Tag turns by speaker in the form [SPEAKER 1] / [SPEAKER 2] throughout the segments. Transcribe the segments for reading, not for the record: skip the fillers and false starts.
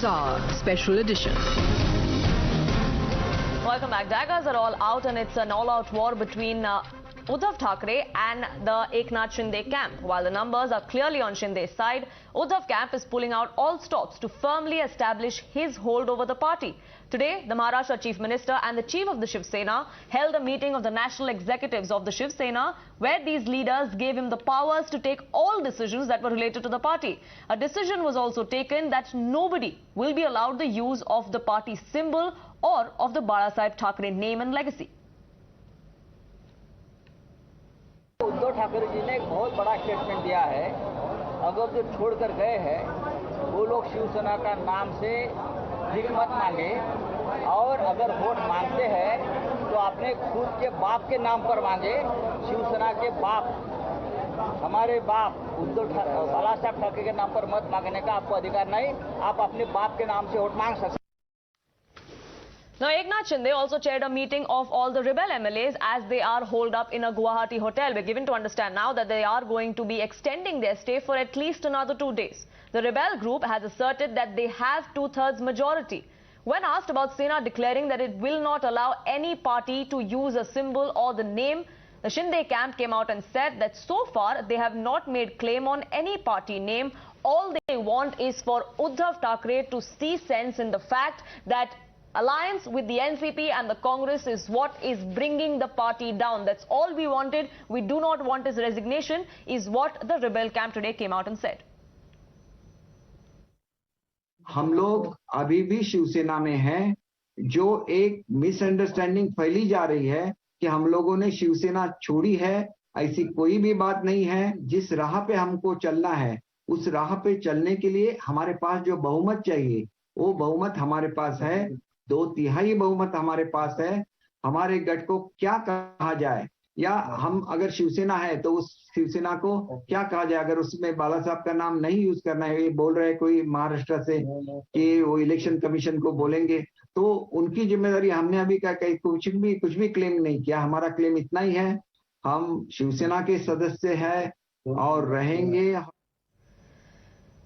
[SPEAKER 1] Hour Special Edition.
[SPEAKER 2] Welcome back. Daggers are all out and it's an all-out war between Uddhav Thackeray and the Eknath Shinde camp. While the numbers are clearly on Shinde's side, Uddhav camp is pulling out all stops to firmly establish his hold over the party. Today, the Maharashtra Chief Minister and the Chief of the Shiv Sena held a meeting of the national executives of the Shiv Sena, where these leaders gave him the powers to take all decisions that were related to the party. A decision was also taken that nobody will be allowed the use of the party symbol or of the Balasaheb Thackeray name and legacy.
[SPEAKER 3] Uddhav Thackeray ji ने एक बहुत बड़ा statement दिया है। अगर जो छोड़कर गए हैं वो लोग शिवसेना का नाम से भीख मत मांगे, और अगर वोट मांगते हैं तो अपने खुद के बाप के नाम पर मांगे। शिवसेना के बाप, हमारे बाप बालासाहेब ठाकरे के नाम पर मत मांगने का आपको अधिकार नहीं। आप अपने बाप के नाम से वोट मांग सकते।
[SPEAKER 2] Now, Eknath Shinde also chaired a meeting of all the rebel MLAs as they are holed up in a Guwahati hotel. We're given to understand now that they are going to be extending their stay for at least another 2 days. The rebel group has asserted that they have 2/3 majority. When asked about Sena declaring that it will not allow any party to use a symbol or the name, the Shinde camp came out and said that so far they have not made claim on any party name. All they want is for Uddhav Thackeray to see sense in the fact that alliance with the NCP and the Congress is what is bringing the party down. That's all we wanted. We do not want his resignation, is what the rebel camp today came out and said.
[SPEAKER 4] हम लोग अभी भी शिवसेना में हैं। जो एक misunderstanding फैली जा रही है कि हम लोगों ने शिवसेना छोड़ी है, ऐसी कोई भी बात नहीं है। जिस राह पे हमको चलना है उस राह पे चलने के लिए हमारे पास जो बहुमत चाहिए वो बहुमत हमारे पास है। 2/3 बहुमत हमारे पास है। हमारे गठ को क्या कहा जाए, या हम अगर शिवसेना है तो उस शिवसेना को क्या कहा जाए। अगर उसमें बाला साहब का नाम नहीं यूज करना है, ये बोल रहे हैं कोई महाराष्ट्र से कि वो इलेक्शन कमीशन को बोलेंगे, तो उनकी जिम्मेदारी। हमने अभी कुछ भी क्लेम नहीं किया। हमारा क्लेम इतना ही है, हम शिवसेना के सदस्य हैं और रहेंगे।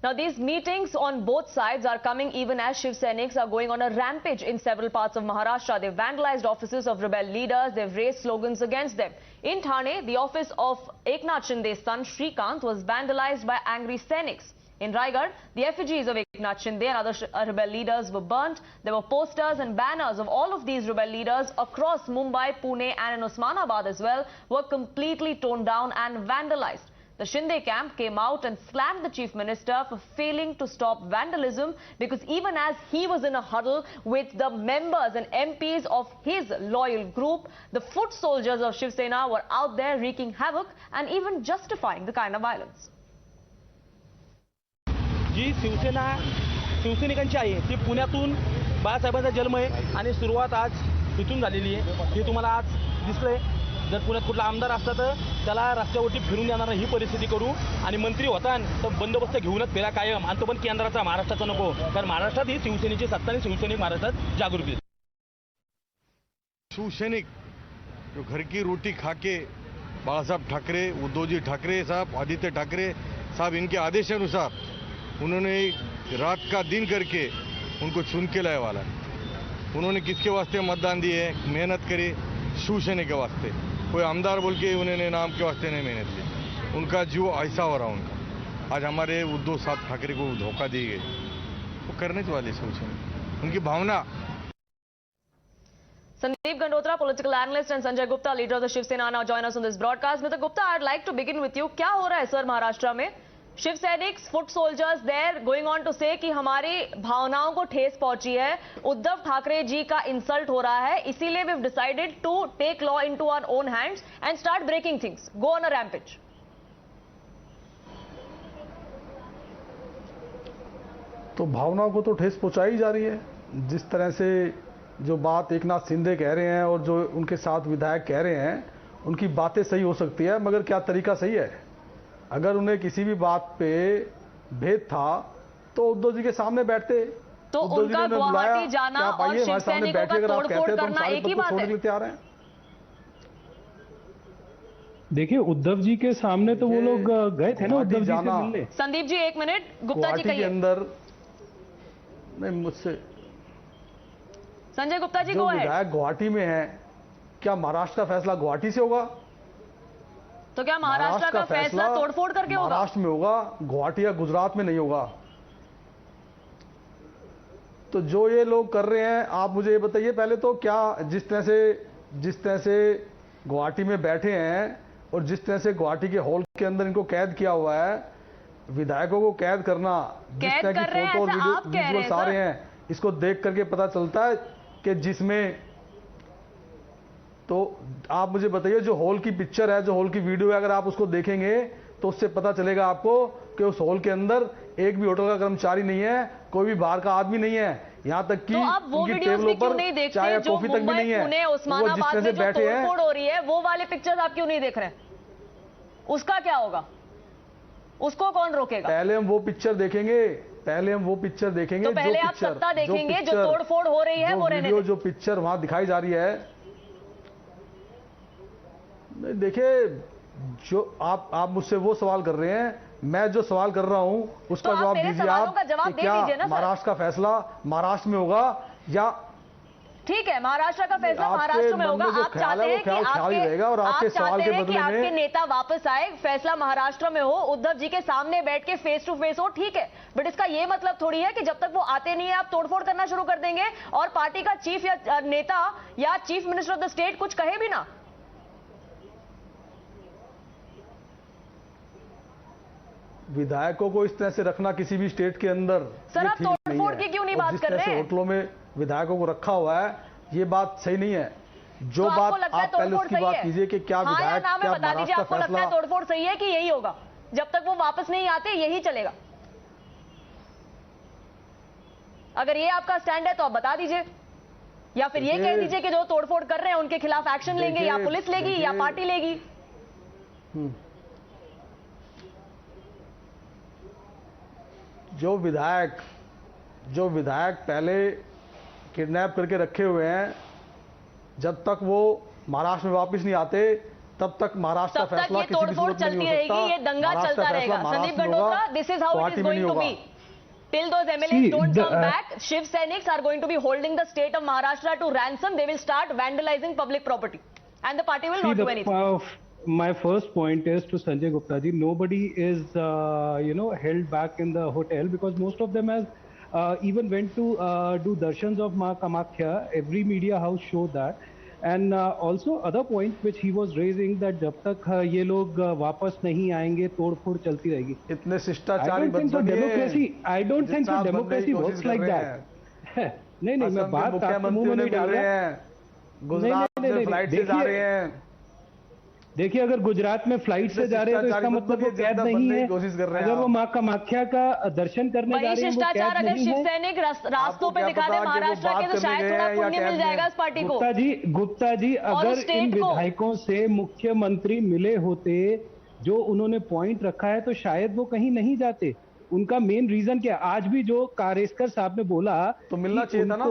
[SPEAKER 2] Now, these meetings on both sides are coming even as Shiv Sainiks are going on a rampage in several parts of Maharashtra. They've vandalized offices of rebel leaders. They've raised slogans against them. In Thane, the office of Eknath Shinde's son, Shrikant, was vandalized by angry Sainiks. In Raigad, the effigies of Eknath Shinde and other rebel leaders were burnt. There were posters and banners of all of these rebel leaders across Mumbai, Pune and in Osmanabad as well were completely torn down and vandalized. The Shinde camp came out and slammed the Chief Minister for failing to stop vandalism, because even as he was in a huddle with the members and MPs of his loyal group, the foot soldiers of Shiv Sena were out there wreaking havoc and even justifying the kind of violence.
[SPEAKER 5] जी शिवसैनिकांची आहे ती पुण्यातून बाळासाहेबांचा जन्म आहे आणि सुरुवात आज तिथून झालेली आहे। हे तुम्हाला आज दिसलंय। जर पुण्यात कुठला आमदार असता तर त्याला रस्त्यावरती फिरून देणार ही परिस्थिती करू, आणि मंत्री होता तर बंदोबस्त घेऊनच फिरा कायम, आणि तो पण केंद्राचा, महाराष्ट्राचा नको। कारण महाराष्ट्रात ही शिवसेनेची सत्ता आणि शिवसैनिक महाराष्ट्रात जागृती।
[SPEAKER 6] शिवसैनिक जो घर की रोटी खाके बालासाहेब ठाकरे, उद्धवजी ठाकरे साहब, आदित्य ठाकरे साहब, इनके आदेशानुसार उन्होंने रात का दिन करके उनको चुन के लाए वाला। उन्होंने किसके वास्ते मतदान दिए, मेहनत करी शिवसेना के वास्ते। कोई आमदार बोल के उन्होंने नाम के वास्ते नहीं मेहनत की। उनका जीव ऐसा हो रहा उनका। आज हमारे उद्धव साहब ठाकरे को धोखा दी गई, वो करने वाले शिवसेना, उनकी भावना।
[SPEAKER 2] Sandeep Gandotra, political analyst, and Sanjay Gupta, leader of the Shiv Sena, now join us on this broadcast. Mr. Gupta, I'd like to begin with you. क्या हो रहा है सर महाराष्ट्र में? Shiv Sainiks, foot soldiers there going on to say कि हमारी भावनाओं को ठेस पहुंची है, उद्धव ठाकरे जी का इंसल्ट हो रहा है, इसीलिए we have decided to take law into our own hands and start breaking things, go on a rampage.
[SPEAKER 7] तो भावनाओं को तो ठेस पहुंचाई जा रही है। जिस तरह से जो बात एकनाथ शिंदे कह रहे हैं और जो उनके साथ विधायक कह रहे हैं, उनकी बातें सही हो सकती है, मगर क्या तरीका सही है? अगर उन्हें किसी भी बात पे भेद था तो उद्धव जी के सामने बैठते।
[SPEAKER 2] तो उनका गुवाहाटी जाना और शिव सैनिकों का तोड़फोड़ करना एक ही बात है।
[SPEAKER 7] तैयार हैं।
[SPEAKER 8] देखिए उद्धव जी के सामने तो वो लोग गए थे ना उद्धव जी से मिलने।
[SPEAKER 2] संदीप जी एक मिनट, गुप्ता जी कहिए।
[SPEAKER 7] अंदर नहीं, मुझसे
[SPEAKER 2] संजय गुप्ता जी
[SPEAKER 7] जो
[SPEAKER 2] को है
[SPEAKER 7] विधायक गुवाहाटी में है, क्या महाराष्ट्र का फैसला गुवाहाटी से होगा?
[SPEAKER 2] तो क्या महाराष्ट्र का फैसला तोड़फोड़ करके होगा?
[SPEAKER 7] महाराष्ट्र में होगा, गुवाहाटी या गुजरात में नहीं होगा। तो जो ये लोग कर रहे हैं, आप मुझे ये बताइए पहले तो, क्या जिस तरह से गुवाहाटी में बैठे हैं और जिस तरह से गुवाहाटी के हॉल के अंदर इनको कैद किया हुआ है, विधायकों को कैद करना, जिस तरह की फोटो और वीडियोस आ रहे हैं, इसको देख करके पता चलता है कि जिसमें, तो आप मुझे बताइए, जो हॉल की पिक्चर है, जो हॉल की वीडियो है, अगर आप उसको देखेंगे तो उससे पता चलेगा आपको कि उस हॉल के अंदर एक भी होटल का कर्मचारी नहीं है, कोई भी बाहर का आदमी नहीं है, यहाँ तक कि
[SPEAKER 2] तो आप वो वीडियोस भी क्यों नहीं देखते
[SPEAKER 7] चाय या
[SPEAKER 2] जो
[SPEAKER 7] कॉफी तक भी
[SPEAKER 2] मुंबई,
[SPEAKER 7] नहीं है?
[SPEAKER 2] पुणे,
[SPEAKER 7] वो
[SPEAKER 2] उस्मानाबाद में जो
[SPEAKER 7] बैठे हैं,
[SPEAKER 2] तोड़फोड़ हो रही है, वो वाले पिक्चर्स आप क्यों नहीं देख रहे हैं? उसका क्या होगा? उसको कौन रोकेगा?
[SPEAKER 7] पहले हम वो पिक्चर देखेंगे,
[SPEAKER 2] तो पहले आप सत्ता देखेंगे, जो तोड़फोड़ हो रही है वो रहने दें।
[SPEAKER 7] जो पिक्चर वहां दिखाई जा रही है, देखिए, जो आप मुझसे वो सवाल कर रहे हैं, मैं जो सवाल कर रहा हूं उसका जवाब दीजिए आप, कि क्या महाराष्ट्र का फैसला महाराष्ट्र में होगा या?
[SPEAKER 2] ठीक है, महाराष्ट्र का फैसला महाराष्ट्र में होगा। आप चाहते हैं कि आपके नेता वापस आए, फैसला महाराष्ट्र में हो, उद्धव जी के सामने बैठ के फेस टू फेस हो, ठीक है, बट इसका ये मतलब थोड़ी है कि जब तक वो आते नहीं है आप तोड़फोड़ करना शुरू कर देंगे और पार्टी का चीफ या नेता या chief minister of the state कुछ कहे भी ना।
[SPEAKER 7] विधायकों को इस तरह से रखना किसी भी स्टेट के अंदर,
[SPEAKER 2] सर आप तोड़फोड़ की क्यों नहीं बात कर रहे हैं?
[SPEAKER 7] होटलों में विधायकों को रखा हुआ है, ये बात सही नहीं है। जो
[SPEAKER 2] तो
[SPEAKER 7] बात आप पहले उसकी बात कीजिए कि क्या विधायक, क्या
[SPEAKER 2] बता दीजिए, आपको लगता है तोड़फोड़ सही है कि यही होगा? जब तक वो वापस नहीं आते यही चलेगा। अगर ये आपका स्टैंड है तो आप बता दीजिए, या फिर ये कह दीजिए कि जो तोड़फोड़ कर रहे हैं उनके खिलाफ एक्शन लेंगे, या पुलिस लेगी या पार्टी लेगी।
[SPEAKER 7] जो विधायक पहले किडनैप करके रखे हुए हैं, जब तक वो महाराष्ट्र में वापस नहीं आते तब तक महाराष्ट्र का फैसला किसी भी सूरत में नहीं हो सकता।
[SPEAKER 2] ये दंगा चलता रहेगा। Sandeep Gandotra, this is how it is going to be till those MLAs don't come back. Shiv Sainiks are going to be holding the state of Maharashtra to ransom. They will start vandalizing public property and the party will not do anything.
[SPEAKER 8] My first point is to Sanjay Gupta ji, nobody is held back in the hotel, because most of them has even went to do darshans of Ma Kamakhya. Every media house showed that. And also other point which he was raising, that जब तक ये लोग वापस नहीं आएंगे तोड़फोड़ चलती रहेगी।
[SPEAKER 7] इतने शिष्टाचारी
[SPEAKER 8] I don't think so democracy works like that. नहीं, मैं बात आपके मुंह में नहीं डाल रहा हूं।
[SPEAKER 7] गुजरात में फ्लाइट से जा रहे हैं।
[SPEAKER 8] देखिए, अगर गुजरात में फ्लाइट से जा रहे हैं तो इसका मतलब वो कैद नहीं है। अगर वो मां कामाख्या का दर्शन करने जा रहे हैं,
[SPEAKER 2] शिष्टाचार अगर शिव सैनिक रास्तों पे दिखा दे महाराष्ट्र के, तो शायद थोड़ा पुण्य मिल जाएगा इस पार्टी को।
[SPEAKER 8] गुप्ता जी, अगर इन विधायकों से मुख्यमंत्री मिले होते, जो उन्होंने पॉइंट रखा है, तो शायद वो कहीं नहीं जाते। उनका मेन रीजन क्या? आज भी जो कारेस्कर साहब ने बोला,
[SPEAKER 7] तो मिलना चाहिए था ना,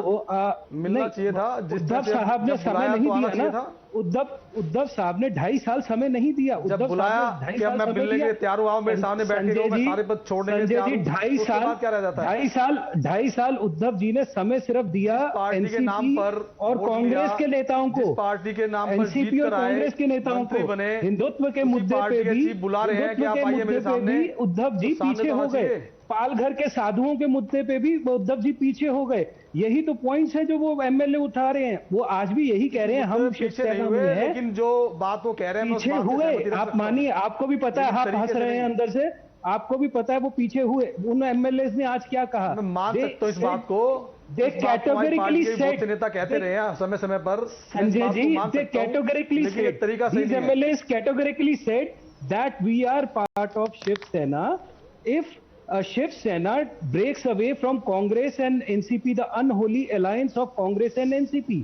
[SPEAKER 7] मिलना चाहिए था।
[SPEAKER 8] उद्धव साहब ने समय नहीं दिया ना। उद्धव साहब ने 2.5 साल समय नहीं दिया।
[SPEAKER 7] जब बुलाया कि अब मैं मिलने के लिए तैयार हुआ हूं, मेरे सामने बैठ के मैं सारे पद छोड़ने के लिए तैयार हूं,
[SPEAKER 8] 2.5 साल
[SPEAKER 7] क्या रह जाता है?
[SPEAKER 8] 2.5 साल उद्धव जी ने समय सिर्फ दिया
[SPEAKER 7] पार्टी के नाम पर
[SPEAKER 8] और कांग्रेस के नेताओं को,
[SPEAKER 7] पार्टी के नाम पर
[SPEAKER 8] एनसीपी और कांग्रेस के नेताओं को हिंदुत्व के मुद्दे पे भी
[SPEAKER 7] बुला रहे हैं कि आप आइए मेरे सामने।
[SPEAKER 8] उद्धव जी पीछे हो गए। पालघर के साधुओं के मुद्दे पे भी उद्धव जी पीछे हो गए। यही तो पॉइंट्स है जो वो एमएलए उठा रहे हैं। वो आज भी यही कह रहे हैं, हम शिवसेना में हैं,
[SPEAKER 7] लेकिन जो बात वो कह रहे हैं
[SPEAKER 8] पीछे हुए। आप मानिए, आपको भी पता है, आप हंस रहे हैं अंदर से, आपको भी पता है वो पीछे हुए। उन एमएलए ने आज क्या कहा?
[SPEAKER 7] मैं मान सकता हूं इस बात को।
[SPEAKER 8] दे कैटेगोरिकली सेड,
[SPEAKER 7] नेता कहते रहे हैं समय समय पर,
[SPEAKER 8] Sanjay ji, they categorically said, these MLAs categorically said that we are part of Shiv Sena. If Shiv Sena breaks away from Congress and NCP, the unholy alliance of Congress and NCP,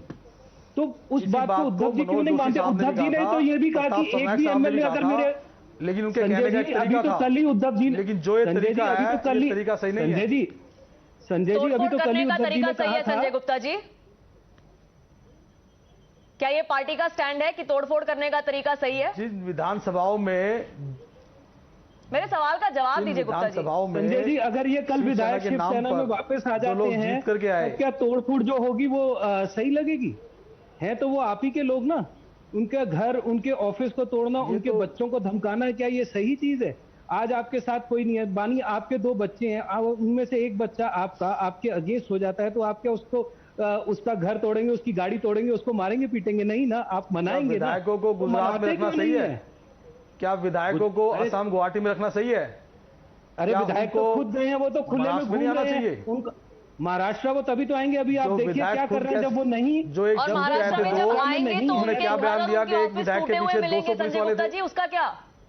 [SPEAKER 8] तो उस बात को उद्धव जी क्यों नहीं मानते? उद्धव जी ने तो ये भी कहा कि एक भी एमएलए अगर मेरे,
[SPEAKER 7] लेकिन उनके कहने का
[SPEAKER 8] अभी तो कल ही उद्धव जी ने,
[SPEAKER 7] लेकिन जो ये तरीका है, ये तरीका सही नहीं है।
[SPEAKER 8] संजय जी, अभी तो कल ही उद्धव जी ने कहा था।
[SPEAKER 2] संजय गुप्ता जी, क्या ये पार्टी का स्टैंड है कि तोड़फोड़ करने का तरीका सही है?
[SPEAKER 7] जिन विधानसभाओं में
[SPEAKER 2] मेरे सवाल का जवाब दीजिए गुप्ता जी।
[SPEAKER 8] संजय जी, अगर ये कल विधायक शिवसेना में वापस आ जाते हैं तो क्या तोड़फोड़ जो होगी वो सही लगेगी? है तो वो आप ही के लोग ना, उनके घर, उनके ऑफिस को तोड़ना, उनके बच्चों को धमकाना, क्या ये सही चीज है? आज आपके साथ कोई नहीं है, बानी आपके 2 बच्चे हैं, उनमें से एक बच्चा आपके अगेंस्ट हो जाता है तो आप क्या उसको उसका घर तोड़ेंगे, उसकी गाड़ी तोड़ेंगे, उसको मारेंगे पीटेंगे? नहीं ना, आप मनाएंगे।
[SPEAKER 7] विधायकों को गुजरात में रखना सही है? क्या विधायकों को असम गुवाहाटी में रखना सही है?
[SPEAKER 8] अरे विधायक तो खुद गए हैं, वो तो खुले में घूम रहे हैं। उनका महाराष्ट्र वो तभी तो आएंगे। अभी आप देखिए क्या कर रहे हैं जब वो नहीं,
[SPEAKER 7] जो एक उन्होंने क्या बयान दिया कि एक विधायक के पीछे 200 पुलिस वाले थे।
[SPEAKER 2] उसका क्या?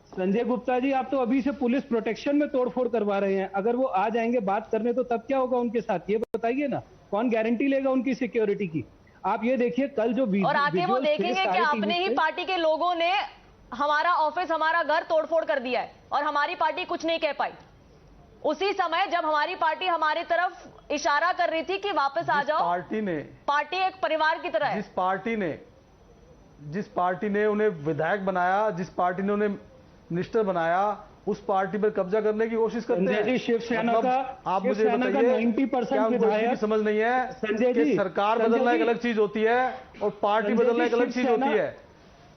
[SPEAKER 8] संजय गुप्ता जी, आप तो अभी से पुलिस प्रोटेक्शन में तोड़फोड़ करवा रहे हैं। अगर वो आ जाएंगे बात करने तो तब क्या होगा उनके साथ, ये बताइए ना। कौन गारंटी लेगा उनकी सिक्योरिटी की? आप ये देखिए कल जो
[SPEAKER 2] और आगे वो देखेंगे कि अपने ही पार्टी के लोगों ने हमारा ऑफिस, हमारा घर तोड़फोड़ कर दिया है और हमारी पार्टी कुछ नहीं कह पाई। उसी समय जब हमारी पार्टी हमारी तरफ इशारा कर रही थी कि वापस आ जाओ, पार्टी एक परिवार की तरह है।
[SPEAKER 7] जिस पार्टी ने उन्हें विधायक बनाया, जिस पार्टी ने उन्हें मिनिस्टर बनाया, उस पार्टी पर कब्जा करने की कोशिश करते हैं।
[SPEAKER 8] शिवसेना का
[SPEAKER 7] आप मुझे बताइए
[SPEAKER 8] 90% विधायक
[SPEAKER 7] समझ नहीं है संजय जी, सरकार बदलना एक अलग चीज होती है और पार्टी बदलना एक अलग चीज होती है।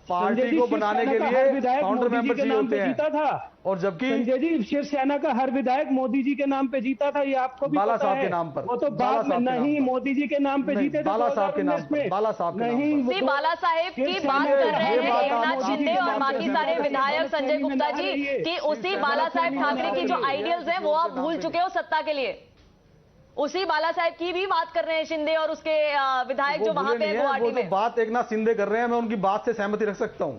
[SPEAKER 7] पार्टी को बनाने के लिए फाउंडर मेंबर चाहिए होते हैं।
[SPEAKER 8] जीता था
[SPEAKER 7] और जबकि
[SPEAKER 8] संजय जी, शिवसेना का हर विधायक मोदी जी के नाम पे जीता था, ये आपको भी
[SPEAKER 7] बाला साहब के नाम पर।
[SPEAKER 8] वो तो बाद में नहीं, मोदी जी के नाम पे जीते थे।
[SPEAKER 7] बाला साहब के नाम पर, बाला साहब
[SPEAKER 2] नहीं, बाला साहेब की बात कर रहे हैं एकनाथ शिंदे और बाकी सारे विधायक संजय गुप्ता जी कि उसी बाला साहेब ठाकरे की जो आइडियल्स हैं वो आप भूल चुके हो सत्ता के लिए। उसी बाला साहेब की भी बात कर रहे हैं शिंदे और उसके विधायक जो वहां पे गुवाहाटी में।
[SPEAKER 7] बात एकनाथ शिंदे कर रहे हैं, मैं उनकी बात से सहमति रख सकता हूं।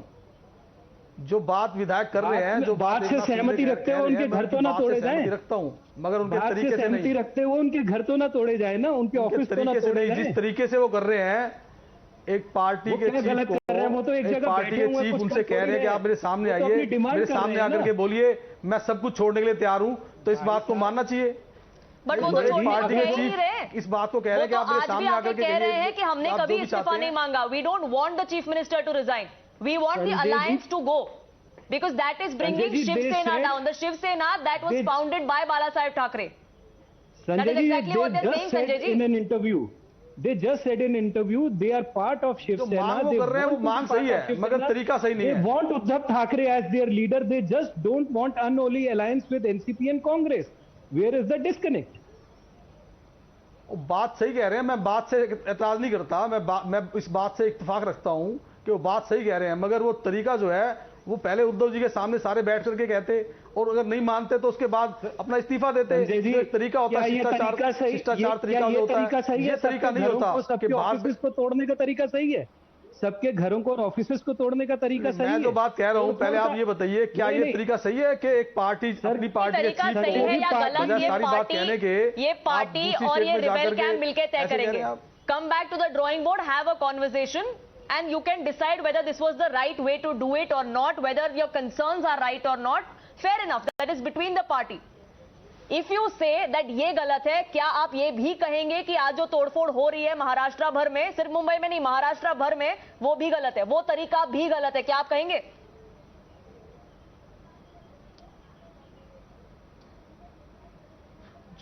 [SPEAKER 7] जो बात विधायक कर रहे हैं, जो बात
[SPEAKER 8] से सहमति रखते हो, उनके घर तो ना तोड़े जाए।
[SPEAKER 7] रखता हूं, मगर उनके तरीके से
[SPEAKER 8] सहमति रखते हो, उनके घर तो ना तोड़े जाए ना, उनके ऑफिस तो ना तोड़े जाए।
[SPEAKER 7] जिस तरीके से वो कर रहे हैं, एक पार्टी के चीफ को,
[SPEAKER 8] वो तो एक जगह
[SPEAKER 7] पार्टी के चीफ उनसे कह रहे हैं कि आप मेरे सामने आइए, मेरे सामने आकर के बोलिए, मैं सब कुछ छोड़ने के लिए तैयार हूं, तो इस बात को मानना चाहिए।
[SPEAKER 2] बट वो तो
[SPEAKER 7] पार्टी के चीफ इस बात को कह रहे हैं कि आप मेरे सामने आकर के
[SPEAKER 2] कह रहे हैं कि हमने कभी इस्तीफा नहीं मांगा। We don't want the chief minister to resign, we want the alliance to go, because that is bringing Shiv Sena down. The Shiv Sena that was founded by Bala Saheb Thackeray. That is exactly what they're saying, Sanjay ji.
[SPEAKER 8] In an interview, they just said in an interview they are part of Shiv Sena.
[SPEAKER 7] जो कर रहे हैं वो मांग सही है, मगर तरीका सही नहीं है।
[SPEAKER 8] They want Uddhav Thackeray as their leader. They just don't want unholy alliance with NCP and Congress. Where is the disconnect?
[SPEAKER 7] बात सही कह रहे हैं, मैं बात से एतराज नहीं करता, मैं इस बात से इत्तेफाक रखता हूं कि वो बात सही कह रहे हैं, मगर वो तरीका जो है वो पहले उद्धव जी के सामने सारे बैठ करके कहते और अगर नहीं मानते तो उसके बाद अपना इस्तीफा देते। एक तरीका होता है शिष्टाचार तरीका जो होता है, ये तरीका नहीं होता कि
[SPEAKER 8] ऑफिस को तोड़ने का तरीका सही है, सबके घरों को और ऑफिस को तोड़ने का तरीका सही है।
[SPEAKER 7] मैं जो बात कह रहा हूँ, पहले आप ये बताइए क्या ये तरीका सही है कि एक पार्टी अपनी पार्टी के चीफ को सारी बात कहने के,
[SPEAKER 2] ये पार्टी और ये रिबेल कैंप मिलकर तय करेंगे। Come back to the drawing board, have a conversation and you can decide whether this was the right way to do it or not, whether your concerns are right or not. Fair enough, that is between the party. If you say that ये गलत है, क्या आप ये भी कहेंगे कि आज जो तोड़फोड़ हो रही है महाराष्ट्र भर में, सिर्फ मुंबई में नहीं, महाराष्ट्र भर में, वो भी गलत है, वो तरीका भी गलत है, क्या आप कहेंगे?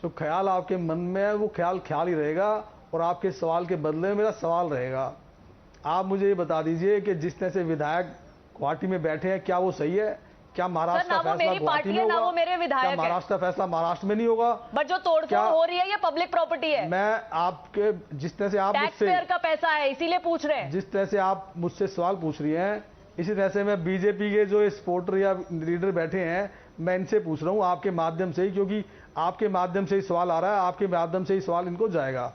[SPEAKER 7] जो ख्याल आपके मन में है वो ख्याल ख्याल ही रहेगा और आपके सवाल के बदले में मेरा सवाल रहेगा। आप मुझे ये बता दीजिए कि जिस तरह से विधायक गुवाहाटी में बैठे हैं, क्या वो सही है? क्या महाराष्ट्र का फैसला गुवाहाटी में होगा?
[SPEAKER 2] वो मेरे विधायक
[SPEAKER 7] क्या महाराष्ट्र का फैसला महाराष्ट्र में नहीं होगा?
[SPEAKER 2] बट जो तोड़फोड़ हो रही है ये पब्लिक प्रॉपर्टी है।
[SPEAKER 7] मैं आपके जिस तरह से आप
[SPEAKER 2] टैक्स पेयर का पैसा है, इसीलिए पूछ रहे हैं।
[SPEAKER 7] जिस तरह से आप मुझसे सवाल पूछ रही हैं, इसी तरह से मैं बीजेपी के जो सपोर्टर या लीडर बैठे हैं, मैं इनसे पूछ रहा हूँ आपके माध्यम से ही, क्योंकि आपके माध्यम से ही सवाल आ रहा है, आपके माध्यम से ही सवाल इनको जाएगा।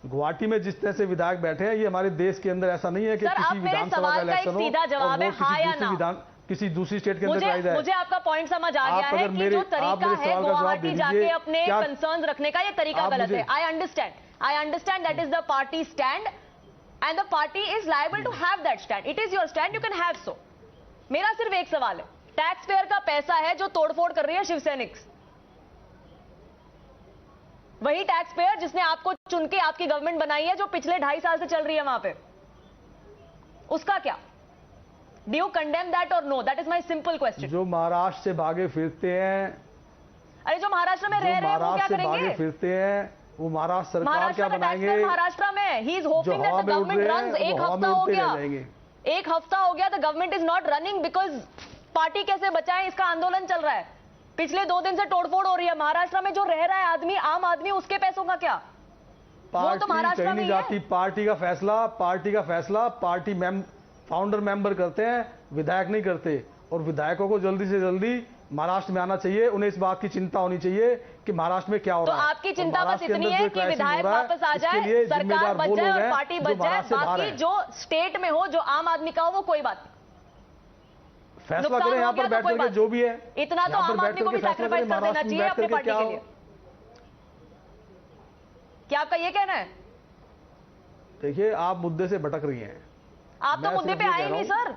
[SPEAKER 7] गुवाहाटी में जिस तरह से विधायक बैठे हैं, ये हमारे देश के अंदर ऐसा नहीं है कि किसी विधानसभा का इलेक्शन हो
[SPEAKER 2] सीधा जवाब है हाँ या ना,
[SPEAKER 7] किसी दूसरी स्टेट के अंदर कराई जाए।
[SPEAKER 2] मुझे आपका पॉइंट समझ आ गया है कि जो तरीका है गुवाहाटी जाके अपने कंसर्न्स रखने का, ये तरीका गलत है। I understand that is the party stand and the party is liable to have that stand. It is your stand, you can have so. मेरा सिर्फ एक सवाल है, टैक्स पेयर का पैसा है जो तोड़फोड़ कर रही है शिवसैनिक्स, वही टैक्स पेयर जिसने आपको चुन के आपकी गवर्नमेंट बनाई है, जो पिछले 2.5 साल से चल रही है वहां पे, उसका क्या? Do you condemn that or no? That is my simple question.
[SPEAKER 7] जो महाराष्ट्र से भागे फिरते हैं,
[SPEAKER 2] अरे जो महाराष्ट्र में रह रहे हैं वो क्या करेंगे?
[SPEAKER 7] भागे फिरते हैं, वो महाराष्ट्र सरकार क्या बनाएंगे?
[SPEAKER 2] महाराष्ट्र में he is hoping that the government runs. एक हफ्ता हो गया, एक हफ्ता हो गया, the government is not running because party कैसे बचाएं इसका आंदोलन चल रहा है. पिछले 2 दिन से तोड़फोड़ हो रही है. महाराष्ट्र में जो रह रहा है आदमी, आम आदमी, उसके पैसों का क्या? वो तो महाराष्ट्र में ही है.
[SPEAKER 7] पार्टी का फैसला पार्टी फाउंडर मेंबर करते हैं, विधायक नहीं करते. और विधायकों को जल्दी से जल्दी महाराष्ट्र में आना चाहिए. उन्हें इस बात की चिंता होनी चाहिए कि महाराष्ट्र में क्या हो रहा है.
[SPEAKER 2] तो आपकी चिंता बस इतनी है कि विधायक वापस आ जाए, सरकार बच जाए और पार्टी बच जाए. बाकी जो स्टेट में हो, जो आम आदमी का हो, वो कोई बात नहीं.
[SPEAKER 7] फैसला करें यहाँ पर बैठ करके जो भी है.
[SPEAKER 2] इतना तो आम आदमी को भी सैक्रिफाइस कर देना चाहिए अपनी पार्टी के लिए. क्या आपका ये कहना है?
[SPEAKER 7] देखिए, आप मुद्दे से भटक रही हैं.
[SPEAKER 2] आप तो मुद्दे पे आए नहीं सर.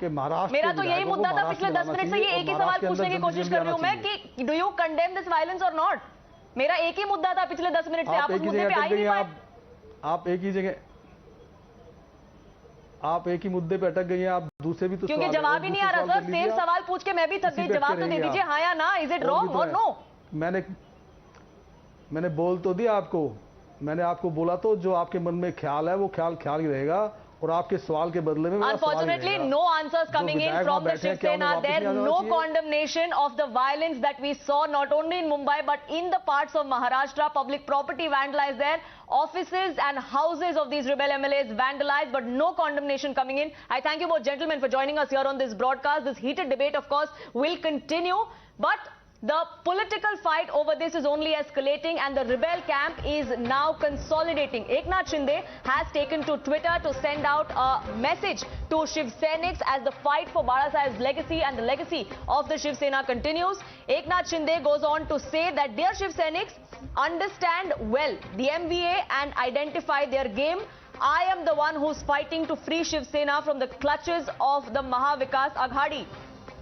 [SPEAKER 2] मेरा तो यही मुद्दा था पिछले 10 मिनट से. ये एक ही सवाल पूछने की कोशिश कर रही हूं मैं कि do you condemn this violence और नॉट. मेरा एक ही मुद्दा था पिछले 10 मिनट से. आप उस मुद्दे पे आ ही नहीं पाए.
[SPEAKER 7] आप एक ही मुद्दे पे अटक गई हैं. आप दूसरे भी तो
[SPEAKER 2] क्योंकि जवाब ही नहीं आ रहा सर. सेम सवाल पूछ के मैं भी थक गई. जवाब तो दे दीजिए हाँ या ना. इज इट रॉन्ग और नो?
[SPEAKER 7] मैंने बोल तो दिया आपको. मैंने आपको बोला तो जो आपके मन में ख्याल है वो ख्याल ही रहेगा. और आपके सवाल के बदले में
[SPEAKER 2] Unfortunately, no answers coming in from the Shiv Sena. There no condemnation of the violence that we saw not only in Mumbai but in the parts of Maharashtra. Public property vandalized there, offices and houses of these rebel MLAs vandalized, but no condemnation coming in. I thank you both gentlemen for joining us here on this broadcast. This heated debate, of course, will continue, but the political fight over this is only escalating and the rebel camp is now consolidating. Eknath Shinde has taken to Twitter to send out a message to Shiv Sainiks as the fight for Bala Saheb's legacy and the legacy of the Shiv Sena continues. Eknath Shinde goes on to say that dear Shiv Sainiks, understand well the MVA and identify their game. I am the one who's fighting to free Shiv Sena from the clutches of the Maha Vikas Aghadi.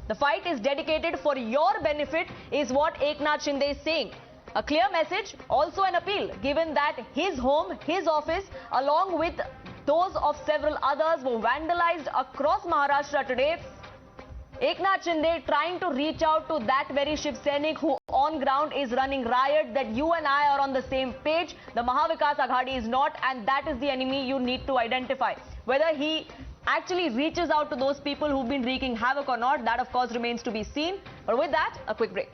[SPEAKER 2] The fight is dedicated for your benefit is what Eknath Shinde is saying. A clear message, also an appeal, given that his home, his office, along with those of several others were vandalized across Maharashtra today. Eknath Shinde trying to reach out to that very Shiv Sainik who on ground is running riot, that you and I are on the same page. The Maha Vikas Aghadi is not, and that is the enemy you need to identify. Whether he actually reaches out to those people who've been wreaking havoc or not, that of course remains to be seen. But with that, a quick break.